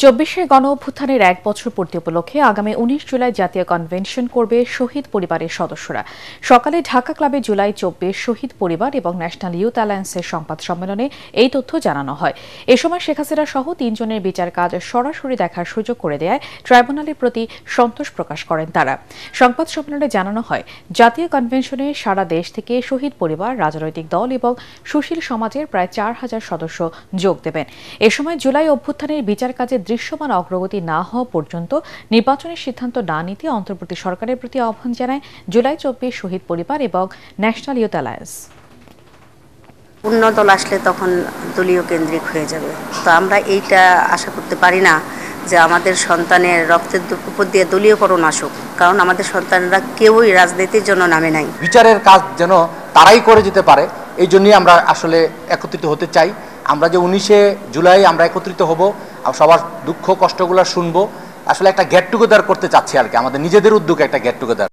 ২৪শে গণঅভ্যুত্থানের ১ বছর পূর্তি উপলক্ষে আগামী ১৯ জুলাই জাতীয় কনভেনশন করবে শহীদ পরিবারের সদস্যরা। সকালে ঢাকা ক্লাবে জুলাই ২৪ শহীদ পরিবার এবং ন্যাশনাল ইউথ অ্যালায়েন্সের সংবাদ সম্মেলনে এই তথ্য জানানো হয়। এ সময় শেখ হাসিনা সহ ৩ জনের বিচার কাজ সরাসরি দেখার সুযোগ করে দেয় ট্রাইব্যুনালের প্রতি সন্তোষ প্রকাশ করেন তারা। সংবাদ সম্মেলনে জানানো হয়, জাতীয় কনভেনশনে সারা দেশ থেকে শহীদ পরিবার, রাজনৈতিক দল এবং সুশীল সমাজের প্রায় ৪,০০০ সদস্য যোগ দেবেন। এ সময় জুলাই অভ্যুত্থানের বিচার কাজে দৃশ্যমান অগ্রগতি না হওয়া পর্যন্ত নির্বাচনের সিদ্ধান্ত না নিতে অন্তর্বর্তী সরকারের প্রতি আহ্বান জানায় জুলাই ২৪ শহীদ পরিবার এবং ন্যাশনাল ইউথ অ্যালায়েন্স। পূর্ণ দল আসলে তখন দলীয় কেন্দ্রিক হয়ে যাবে। তো আমরা এইটা আশা করতে পারি না যে আমাদের সন্তানের রক্তের উপর দিয়ে দলীয়করণ আসুক, কারণ আমাদের সন্তানরা কেউই রাজনীতির জন্য নামে নাই। বিচারের কাজ যেন তারাই করে যেতে পারে, এই জন্যই আমরা আসলে একত্রিত হতে চাই। আমরা যে ১৯শে জুলাই আমরা একত্রিত হব, সবার দুঃখ কষ্টগুলো শুনবো, আসলে একটা গেট টুগেদার করতে চাচ্ছি আর কি, আমাদের নিজেদের উদ্যোগে একটা গেট টুগেদার।